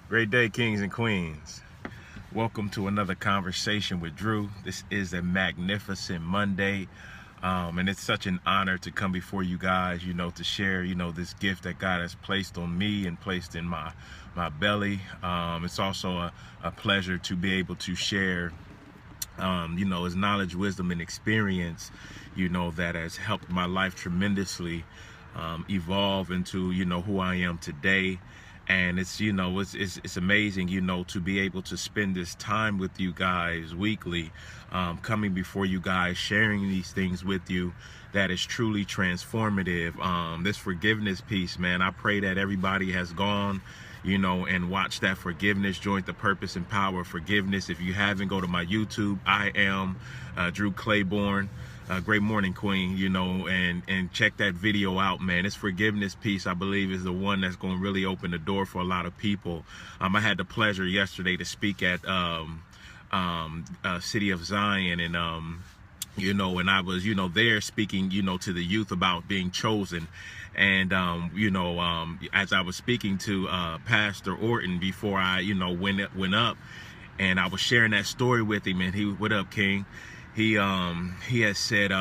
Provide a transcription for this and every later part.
Great day, kings and queens. Welcome to another conversation with Drew. This is a magnificent Monday, and it's such an honor to come before you guys, to share, this gift that God has placed on me and placed in my belly. It's also a pleasure to be able to share, his knowledge, wisdom, and experience, that has helped my life tremendously evolve into, who I am today. And it's, it's amazing, to be able to spend this time with you guys weekly, coming before you guys, sharing these things with you that is truly transformative. This forgiveness piece, man, I pray that everybody has gone, and watched that forgiveness, joined the purpose and power of forgiveness. If you haven't, go to my YouTube. I am Drew Claiborne. Great morning, Queen, and check that video out, man. This forgiveness piece, I believe, is the one that's going to really open the door for a lot of people. I had the pleasure yesterday to speak at City of Zion, and and I was, there speaking, to the youth about being chosen. And, as I was speaking to Pastor Orton before I, went up, and I was sharing that story with him, and what up, King? He has said,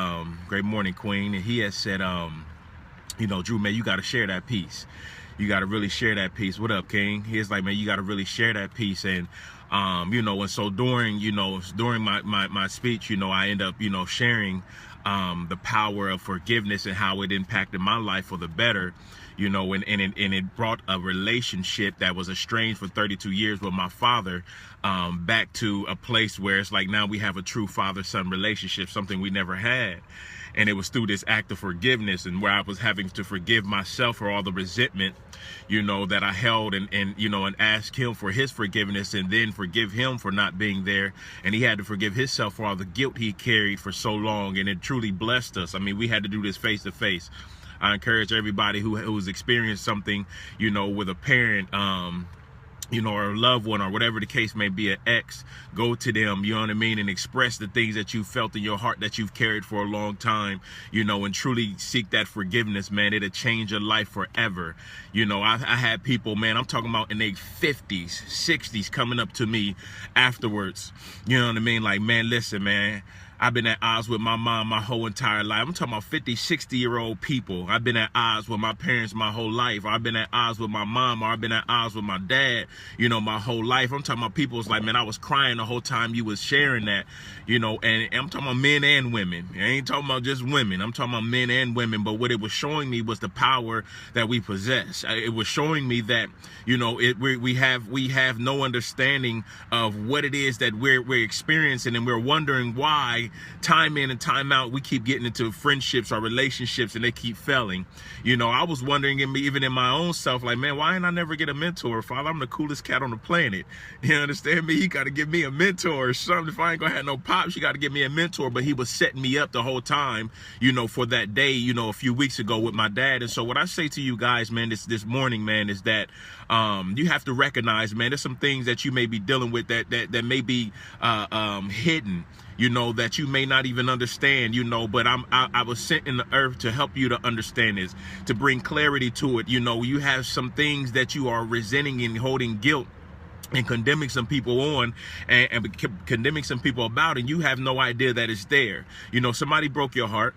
great morning, Queen. And he has said, Drew, man, you got to share that piece. You got to really share that piece. What up, King? He's like, man, you got to really share that piece. And, and so during my speech, I end up, sharing the power of forgiveness and how it impacted my life for the better, and it brought a relationship that was estranged for 32 years with my father back to a place where it's like now we have a true father-son relationship, something we never had. And it was through this act of forgiveness, and where I was having to forgive myself for all the resentment, that I held, and ask him for his forgiveness, and then forgive him for not being there. And he had to forgive himself for all the guilt he carried for so long. And it truly blessed us. I mean, we had to do this face to face. I encourage everybody who's experienced something, with a parent, or a loved one, or whatever the case may be, an ex, go to them, and express the things that you felt in your heart that you've carried for a long time, and truly seek that forgiveness, man. It'll change your life forever. I had people, man, I'm talking about in their 50s, 60s, coming up to me afterwards, like, man, listen, man, I've been at odds with my mom my whole entire life. I'm talking about 50, 60-year-old people. I've been at odds with my parents my whole life. I've been at odds with my mom, or I've been at odds with my dad, my whole life. I'm talking about people's like, man, I was crying the whole time you was sharing that, and I'm talking about men and women. I ain't talking about just women. I'm talking about men and women. But what it was showing me was the power that we possess. It was showing me that, we have no understanding of what it is that we're experiencing, and we're wondering why time in and time out we keep getting into friendships or relationships and they keep failing. I was wondering even in my own self, like, man, why ain't I never get a mentor, Father? I'm the coolest cat on the planet. You understand me? You got to give me a mentor or something. If I ain't gonna have no pops, you got to give me a mentor. But he was setting me up the whole time, for that day, a few weeks ago with my dad. And so what I say to you guys, man, this morning, man, is that you have to recognize, man, there's some things that you may be dealing with that may be hidden, that you may not even understand, but I was sent in the earth to help you to understand this, to bring clarity to it. You have some things that you are resenting and holding guilt and condemning some people on and condemning some people about, and you have no idea that it's there. Somebody broke your heart.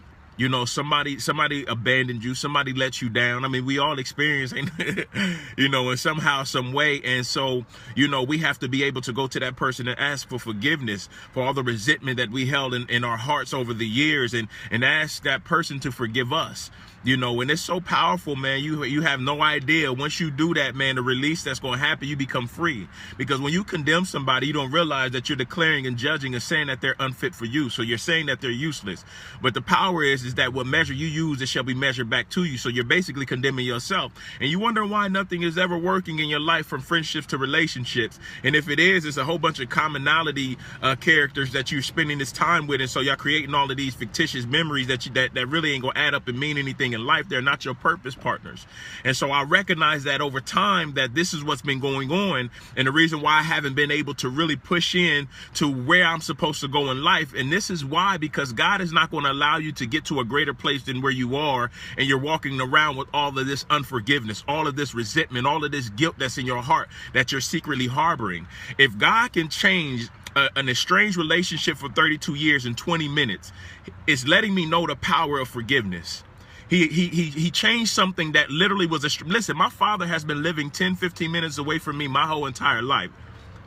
Somebody abandoned you, somebody let you down. I mean, we all experience, in somehow, some way. And so, we have to be able to go to that person and ask for forgiveness for all the resentment that we held in our hearts over the years, and ask that person to forgive us. And it's so powerful, man. You have no idea. Once you do that, man, the release that's going to happen, you become free. Because when you condemn somebody, you don't realize that you're declaring and judging and saying that they're unfit for you. So you're saying that they're useless. But the power is that what measure you use, it shall be measured back to you. So you're basically condemning yourself. And you wonder why nothing is ever working in your life, from friendships to relationships. And if it is, it's a whole bunch of commonality characters that you're spending this time with. And so you're creating all of these fictitious memories that really ain't going to add up and mean anything in life. They're not your purpose partners. And so I recognize that over time, that this is what's been going on, and the reason why I haven't been able to really push in to where I'm supposed to go in life. And this is why, because God is not going to allow you to get to to a greater place than where you are, and you're walking around with all of this unforgiveness, all of this resentment, all of this guilt that's in your heart that you're secretly harboring. If God can change an estranged relationship for 32 years in 20 minutes, it's letting me know the power of forgiveness. He changed something that literally was listen, my father has been living 10, 15 minutes away from me my whole entire life.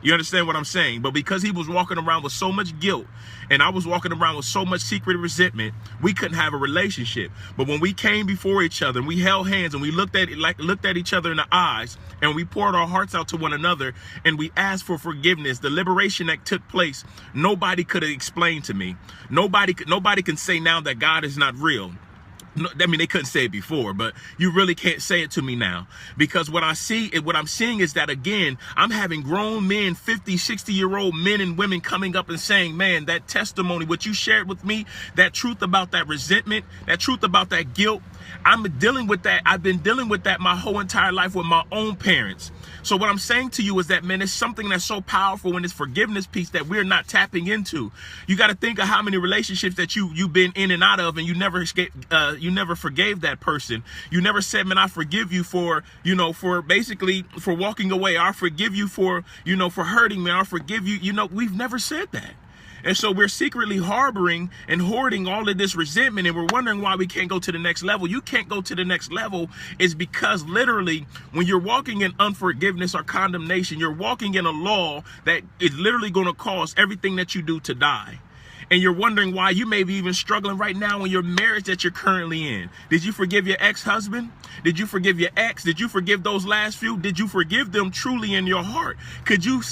You understand what I'm saying? But because he was walking around with so much guilt, and I was walking around with so much secret resentment, we couldn't have a relationship. But when we came before each other and we held hands and we looked at each other in the eyes, and we poured our hearts out to one another, and we asked for forgiveness, the liberation that took place, nobody could have explained to me. Nobody can say now that God is not real. No, I mean, they couldn't say it before, but you really can't say it to me now, because what I'm seeing is that, again, I'm having grown men, 50, 60-year-old men and women coming up and saying, man, that testimony, what you shared with me, that truth about that resentment, that truth about that guilt, I'm dealing with that. I've been dealing with that my whole entire life with my own parents. So what I'm saying to you is that, man, it's something that's so powerful in this forgiveness piece that we're not tapping into. You got to think of how many relationships that you've been in and out of, and you never forgave that person. You never said, man, I forgive you for, for walking away. I forgive you for, for hurting me. I forgive you. We've never said that. And so we're secretly harboring and hoarding all of this resentment, and we're wondering why we can't go to the next level. You can't go to the next level is because literally when you're walking in unforgiveness or condemnation, you're walking in a law that is literally going to cause everything that you do to die. And you're wondering why you may be even struggling right now in your marriage that you're currently in. Did you forgive your ex-husband? Did you forgive your ex? Did you forgive those last few? Did you forgive them truly in your heart? Could you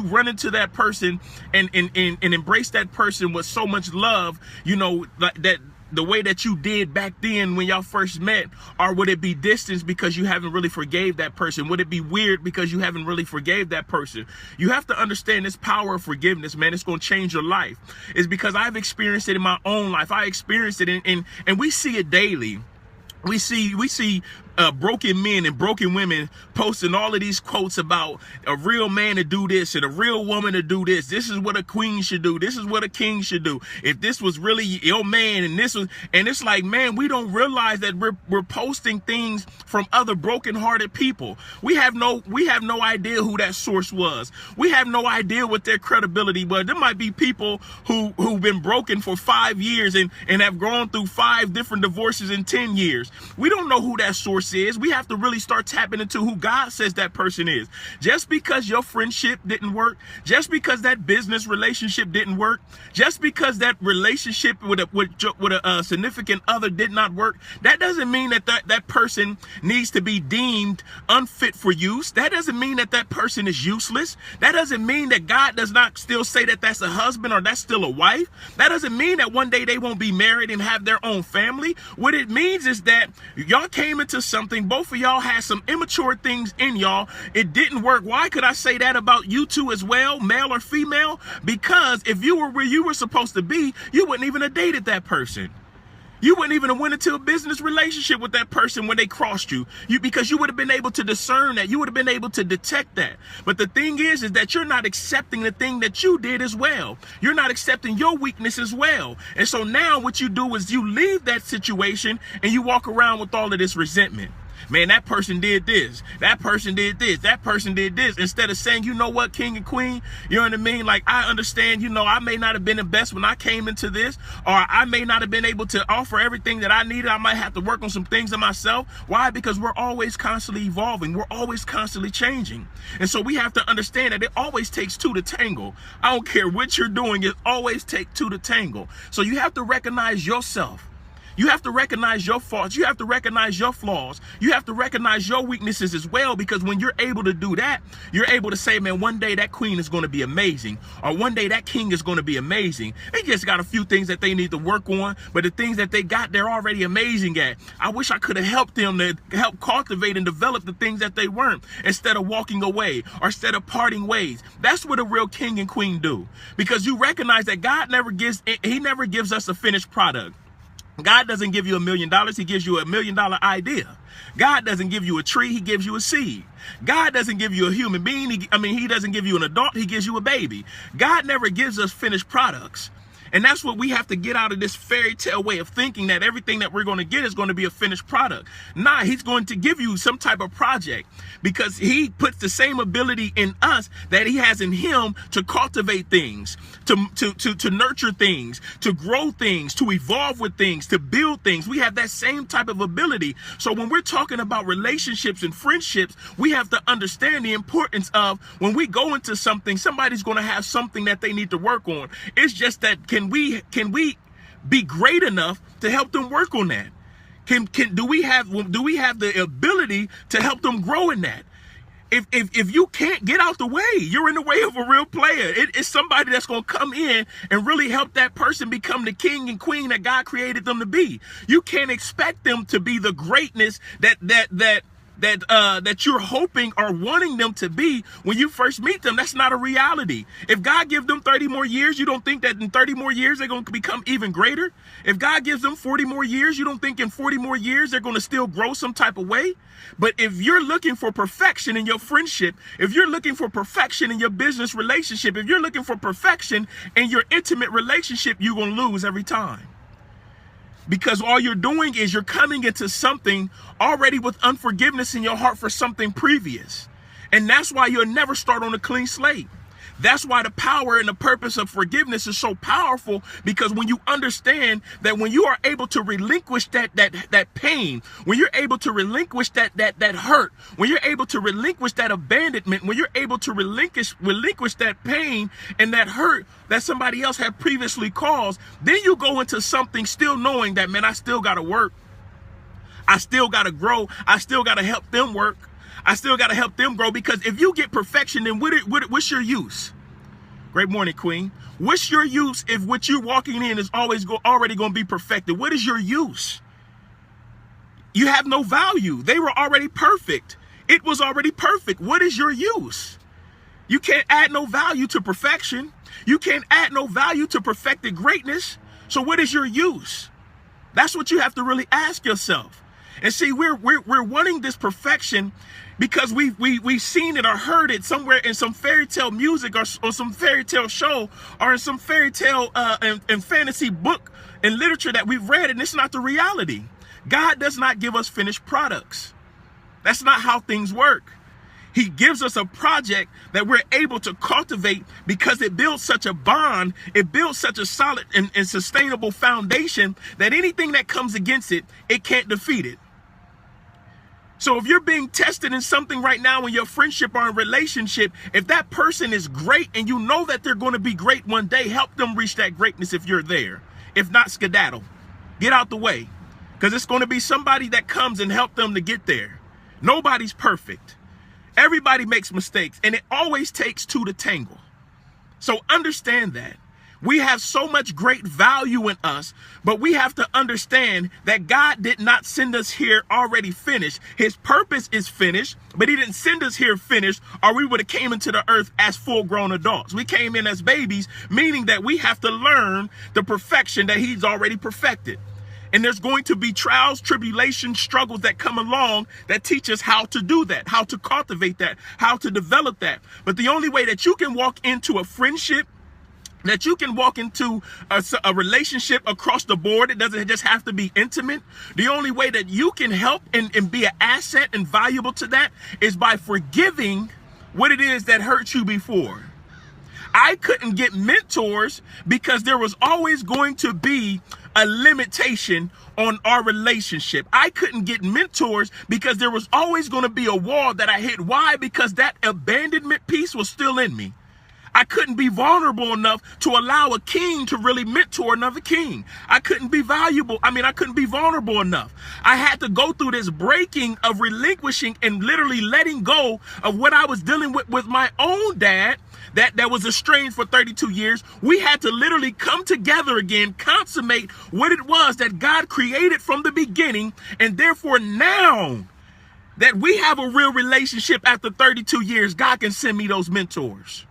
run into that person and embrace that person with so much love, like that, the way that you did back then when y'all first met? Or would it be distance because you haven't really forgave that person? Would it be weird because you haven't really forgave that person? You have to understand this power of forgiveness, man. It's going to change your life. It's because I've experienced it in my own life. I experienced it and we see it daily. We see broken men and broken women posting all of these quotes about a real man to do this and a real woman to do this. This is what a queen should do. This is what a king should do. If this was really your man and it's like, man, we don't realize that we're posting things from other broken-hearted people. We have no idea who that source was. We have no idea what their credibility was. There might be people who've been broken for 5 years and have gone through 5 different divorces in 10 years. We don't know who that source is. We have to really start tapping into who God says that person is. Just because your friendship didn't work, just because that business relationship didn't work, just because that relationship with a significant other did not work, that doesn't mean that person needs to be deemed unfit for use. That doesn't mean that person is useless. That doesn't mean that God does not still say that that's a husband or that's still a wife. That doesn't mean that one day they won't be married and have their own family. What it means is that y'all came into something, both of y'all had some immature things in y'all. It didn't work. Why could I say that about you two as well, male or female? Because if you were where you were supposed to be, you wouldn't even have dated that person. You wouldn't even have went into a business relationship with that person when they crossed you, because you would have been able to discern that. You would have been able to detect that. But the thing is that you're not accepting the thing that you did as well. You're not accepting your weakness as well. And so now what you do is you leave that situation and you walk around with all of this resentment. Man, that person did this. That person did this. That person did this. Instead of saying, you know what, king and queen, you know what I mean? Like, I understand, I may not have been the best when I came into this, or I may not have been able to offer everything that I needed. I might have to work on some things in myself. Why? Because we're always constantly evolving. We're always constantly changing. And so we have to understand that it always takes 2 to tangle. I don't care what you're doing. It always takes 2 to tangle. So you have to recognize yourself. You have to recognize your faults. You have to recognize your flaws. You have to recognize your weaknesses as well, because when you're able to do that, you're able to say, man, one day that queen is going to be amazing, or one day that king is going to be amazing. They just got a few things that they need to work on, but the things that they got, they're already amazing at. I wish I could have helped them to help cultivate and develop the things that they weren't, instead of walking away or instead of parting ways. That's what a real king and queen do, because you recognize that God never gives us a finished product. God doesn't give you $1 million. He gives you $1 million idea. God doesn't give you a tree. He gives you a seed. God doesn't give you a human being. He doesn't give you an adult. He gives you a baby. God never gives us finished products. And that's what we have to get out of this fairy tale way of thinking, that everything that we're going to get is going to be a finished product. Nah, he's going to give you some type of project because he puts the same ability in us that he has in him to cultivate things, to nurture things, to grow things, to evolve with things, to build things. We have that same type of ability. So when we're talking about relationships and friendships, we have to understand the importance of when we go into something, somebody's going to have something that they need to work on. It's just that can we be great enough to help them work on that? Do we have the ability to help them grow in that? If you can't, get out the way. You're in the way of a real player. It's somebody that's going to come in and really help that person become the king and queen that God created them to be. You can't expect them to be the greatness that you're hoping or wanting them to be when you first meet them. That's not a reality. If God gives them 30 more years, you don't think that in 30 more years they're going to become even greater? If God gives them 40 more years, you don't think in 40 more years they're going to still grow some type of way? But if you're looking for perfection in your friendship, if you're looking for perfection in your business relationship, if you're looking for perfection in your intimate relationship, you're going to lose every time. Because all you're doing is you're coming into something already with unforgiveness in your heart for something previous. And that's why you'll never start on a clean slate. That's why the power and the purpose of forgiveness is so powerful, because when you understand that when you are able to relinquish that pain, when you're able to relinquish that hurt, when you're able to relinquish that abandonment, when you're able to relinquish that pain and that hurt that somebody else had previously caused, then you go into something still knowing that, man, I still got to work. I still got to grow. I still got to help them work. I still got to help them grow, because if you get perfection, then what's your use? Great morning, Queen. What's your use if what you're walking in is already going to be perfected? What is your use? You have no value. They were already perfect. It was already perfect. What is your use? You can't add no value to perfection. You can't add no value to perfected greatness. So what is your use? That's what you have to really ask yourself. And see, we're wanting this perfection because we've seen it or heard it somewhere in some fairy tale music or some fairy tale show or in some fairy tale and fantasy book and literature that we've read, and it's not the reality. God does not give us finished products. That's not how things work. He gives us a project that we're able to cultivate because it builds such a bond, it builds such a solid and sustainable foundation that anything that comes against it, it can't defeat it. So if you're being tested in something right now in your friendship or in relationship, if that person is great and you know that they're going to be great one day, help them reach that greatness if you're there. If not, skedaddle. Get out the way. Because it's going to be somebody that comes and help them to get there. Nobody's perfect. Everybody makes mistakes, and it always takes two to tangle. So understand that. We have so much great value in us, but we have to understand that God did not send us here already finished. His purpose is finished, but he didn't send us here finished, or we would have came into the earth as full-grown adults. We came in as babies, meaning that we have to learn the perfection that he's already perfected. And there's going to be trials, tribulations, struggles that come along that teach us how to do that, how to cultivate that, how to develop that. But the only way that you can walk into a friendship, that you can walk into a relationship across the board, it doesn't just have to be intimate. The only way that you can help and be an asset and valuable to that is by forgiving what it is that hurt you before. I couldn't get mentors because there was always going to be a limitation on our relationship. I couldn't get mentors because there was always going to be a wall that I hit. Why? Because that abandonment piece was still in me. I couldn't be vulnerable enough to allow a king to really mentor another king. I couldn't be I couldn't be vulnerable enough. I had to go through this breaking of relinquishing and literally letting go of what I was dealing with my own dad that was estranged for 32 years. We had to literally come together again, consummate what it was that God created from the beginning. And therefore now that we have a real relationship after 32 years, God can send me those mentors.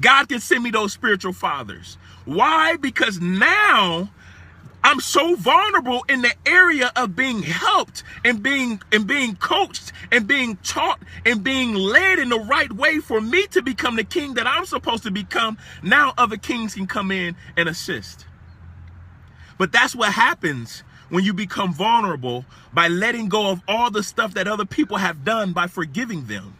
God can send me those spiritual fathers. Why? Because now I'm so vulnerable in the area of being helped and being coached and being taught and being led in the right way for me to become the king that I'm supposed to become. Now other kings can come in and assist. But that's what happens when you become vulnerable, by letting go of all the stuff that other people have done, by forgiving them.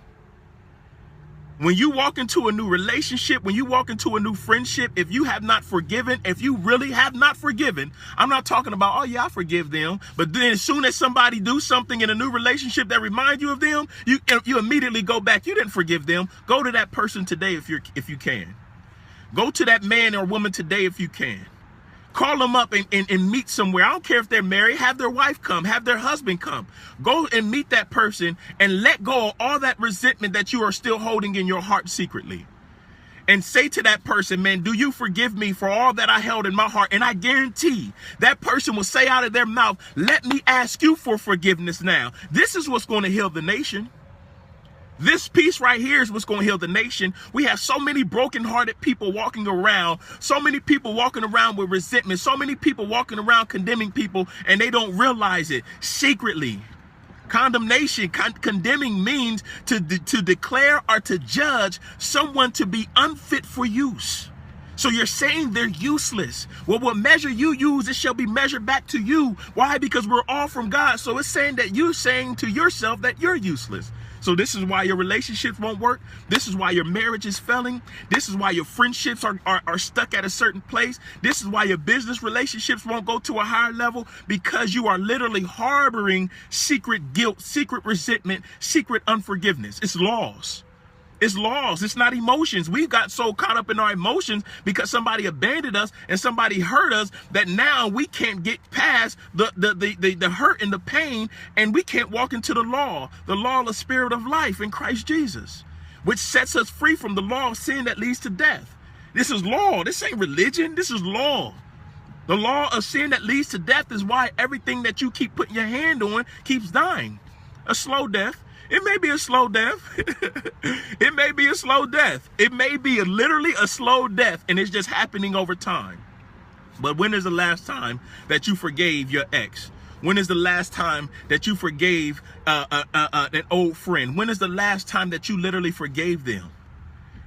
When you walk into a new relationship, when you walk into a new friendship, if you have not forgiven, if you really have not forgiven, I'm not talking about, oh yeah, I forgive them, but then as soon as somebody do something in a new relationship that reminds you of them, you immediately go back. You didn't forgive them. Go to that person today if you can. Go to that man or woman today if you can. Call them up and meet somewhere. I don't care if they're married. Have their wife come. Have their husband come. Go and meet that person and let go of all that resentment that you are still holding in your heart secretly. And say to that person, man, do you forgive me for all that I held in my heart? And I guarantee that person will say out of their mouth, let me ask you for forgiveness now. This is what's going to heal the nation. This piece right here is what's going to heal the nation. We have so many brokenhearted people walking around, so many people walking around with resentment, so many people walking around condemning people, and they don't realize it secretly. Condemnation, condemning means to declare or to judge someone to be unfit for use. So you're saying they're useless. Well, what measure you use, it shall be measured back to you. Why? Because we're all from God. So it's saying that you're saying to yourself that you're useless. So this is why your relationships won't work. This is why your marriage is failing. This is why your friendships are stuck at a certain place. This is why your business relationships won't go to a higher level, because you are literally harboring secret guilt, secret resentment, secret unforgiveness. It's laws. It's laws. It's not emotions. We got so caught up in our emotions because somebody abandoned us and somebody hurt us that now we can't get past the hurt and the pain, and we can't walk into the law of the spirit of life in Christ Jesus, which sets us free from the law of sin that leads to death. This is law. This ain't religion. This is law. The law of sin that leads to death is why everything that you keep putting your hand on keeps dying. A slow death. It may be a slow death. It may be a slow death. It may be literally a slow death, and it's just happening over time. But when is the last time that you forgave your ex? When is the last time that you forgave an old friend? When is the last time that you literally forgave them?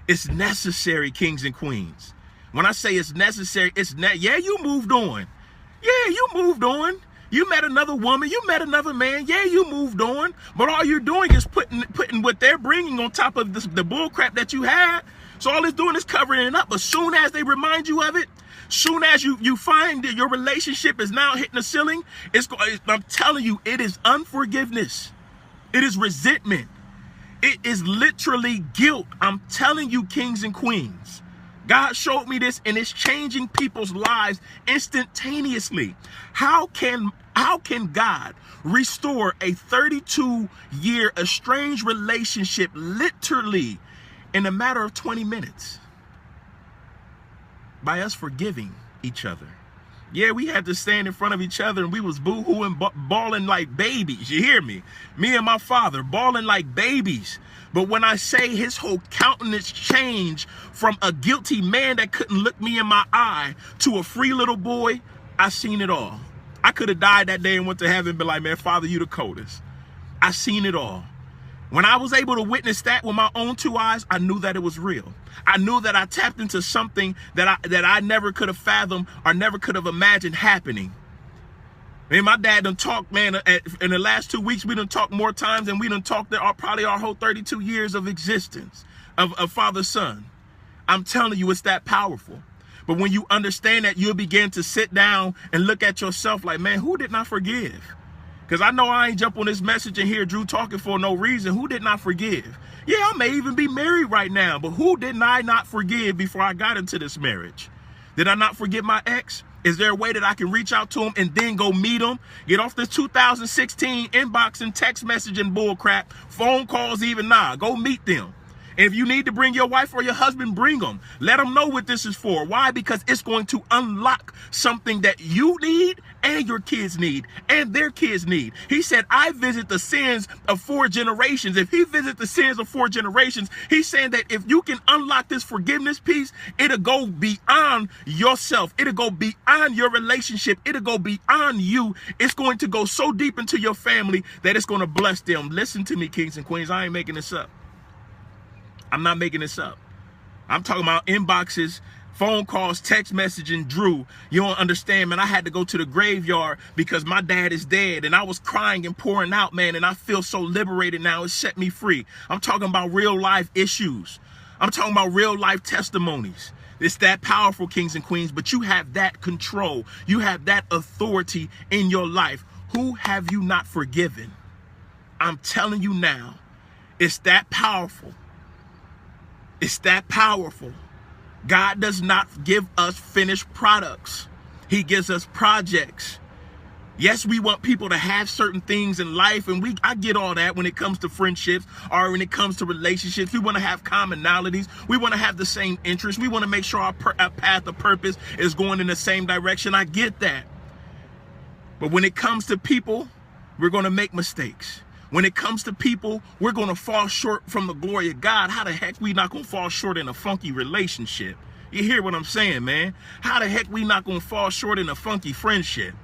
It's necessary, kings and queens. When I say it's necessary, yeah, you moved on. Yeah, you moved on. You met another woman, you met another man, yeah, you moved on, but all you're doing is putting what they're bringing on top of the bull crap that you had. So all it's doing is covering it up. But soon as they remind you of it, soon as you find that your relationship is now hitting the ceiling, I'm telling you, it is unforgiveness. It is resentment. It is literally guilt. I'm telling you, kings and queens. God showed me this, and it's changing people's lives instantaneously. How can God restore a 32-year estranged relationship literally in a matter of 20 minutes? By us forgiving each other. Yeah, we had to stand in front of each other and we was boo-hooing, bawling like babies. You hear me? Me and my father bawling like babies. But when I say his whole countenance changed from a guilty man that couldn't look me in my eye to a free little boy, I seen it all. I could have died that day and went to heaven and been like, man, Father, you the coldest. I seen it all. When I was able to witness that with my own two eyes, I knew that it was real. I knew that I tapped into something that I never could have fathomed or never could have imagined happening. Man, my dad done talked, man, in the last 2 weeks, we done talked more times than we done talked probably our whole 32 years of existence of father-son. I'm telling you, it's that powerful. But when you understand that, you'll begin to sit down and look at yourself like, man, who did not forgive? Because I know I ain't jump on this message and hear Drew talking for no reason. Who did not forgive? Yeah, I may even be married right now, but who did I not forgive before I got into this marriage? Did I not forgive my ex? Is there a way that I can reach out to him and then go meet him? Get off this 2016 inbox and text messaging bull crap, phone calls even now. Go meet them And if you need to bring your wife or your husband, bring them. Let them know what this is for. Why? Because it's going to unlock something that you need and your kids need and their kids need. He said, I visit the sins of 4 generations. If he visits the sins of 4 generations, he's saying that if you can unlock this forgiveness piece, it'll go beyond yourself. It'll go beyond your relationship. It'll go beyond you. It's going to go so deep into your family that it's going to bless them. Listen to me, kings and queens. I ain't making this up. I'm not making this up. I'm talking about inboxes, phone calls, text messaging. Drew, you don't understand, man. I had to go to the graveyard because my dad is dead, and I was crying and pouring out, man, and I feel so liberated now. It set me free. I'm talking about real life issues. I'm talking about real life testimonies. It's that powerful, kings and queens, but you have that control. You have that authority in your life. Who have you not forgiven? I'm telling you now, it's that powerful. It's that powerful. God does not give us finished products. He gives us projects. Yes, we want people to have certain things in life, and I get all that when it comes to friendships or when it comes to relationships. We want to have commonalities. We want to have the same interests. We want to make sure our path of purpose is going in the same direction. I get that. But when it comes to people, we're going to make mistakes. When it comes to people, we're going to fall short from the glory of God. How the heck we not going to fall short in a funky relationship? You hear what I'm saying, man? How the heck we not going to fall short in a funky friendship?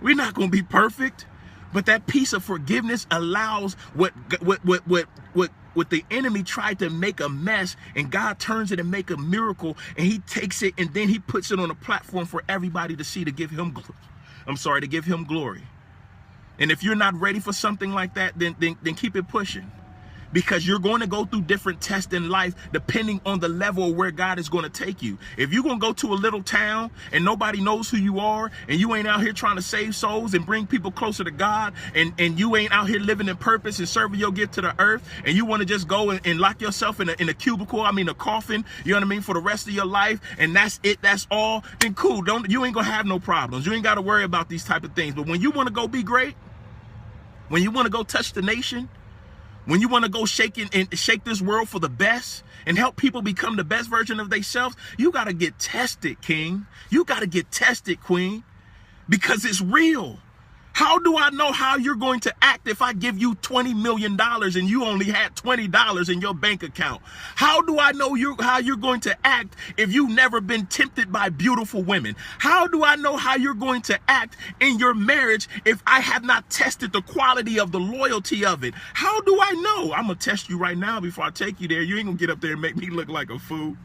We're not going to be perfect, but that piece of forgiveness allows what the enemy tried to make a mess, and God turns it and make a miracle, and he takes it and then he puts it on a platform for everybody to see, to give him glory. And if you're not ready for something like that, then keep it pushing. Because you're going to go through different tests in life depending on the level of where God is going to take you. If you're going to go to a little town and nobody knows who you are, and you ain't out here trying to save souls and bring people closer to God, and you ain't out here living in purpose and serving your gift to the earth, and you want to just go and lock yourself in a cubicle, a coffin, you know what I mean, for the rest of your life, and that's it, that's all, then cool. You ain't going to have no problems. You ain't got to worry about these type of things. But when you want to go be great, when you want to go touch the nation, when you want to go shake this world for the best and help people become the best version of themselves, you got to get tested, king. You got to get tested, queen, because it's real. How do I know how you're going to act if I give you $20 million and you only had $20 in your bank account? How do I know how you're going to act if you've never been tempted by beautiful women? How do I know how you're going to act in your marriage if I have not tested the quality of the loyalty of it? How do I know? I'm going to test you right now before I take you there. You ain't going to get up there and make me look like a fool.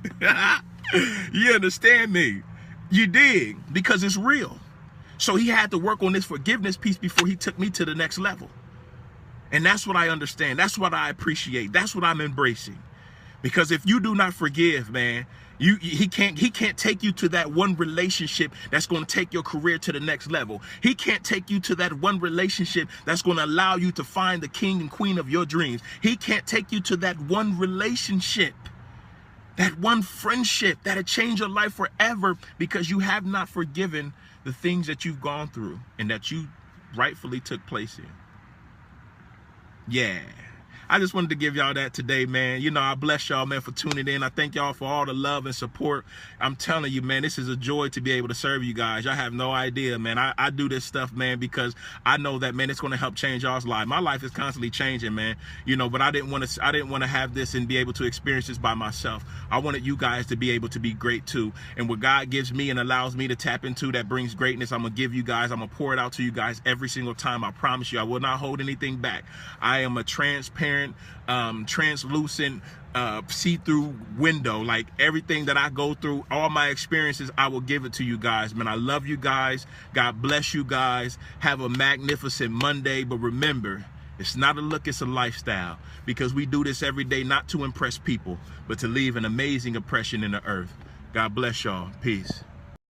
You understand me? You dig? Because it's real. So he had to work on this forgiveness piece before he took me to the next level. And that's what I understand. That's what I appreciate. That's what I'm embracing. Because if you do not forgive, man, he can't take you to that one relationship that's going to take your career to the next level. He can't take you to that one relationship that's going to allow you to find the king and queen of your dreams. He can't take you to that one relationship, that one friendship that'll change your life forever, because you have not forgiven the things that you've gone through and that you rightfully took place in. Yeah. I just wanted to give y'all that today, man. You know, I bless y'all, man, for tuning in. I thank y'all for all the love and support. I'm telling you, man, this is a joy to be able to serve you guys. Y'all have no idea, man. I do this stuff, man, because I know that, man, it's going to help change y'all's life. My life is constantly changing, man. You know, but I didn't want to have this and be able to experience this by myself. I wanted you guys to be able to be great too. And what God gives me and allows me to tap into that brings greatness, I'm going to give you guys. I'm going to pour it out to you guys every single time. I promise you, I will not hold anything back. I am a transparent, translucent, see-through window. Like everything that I go through, all my experiences, I will give it to you guys, man. I love you guys. God bless you guys. Have a magnificent Monday. But remember, it's not a look, it's a lifestyle, because we do this every day, not to impress people, but to leave an amazing impression in the earth. God bless y'all. Peace.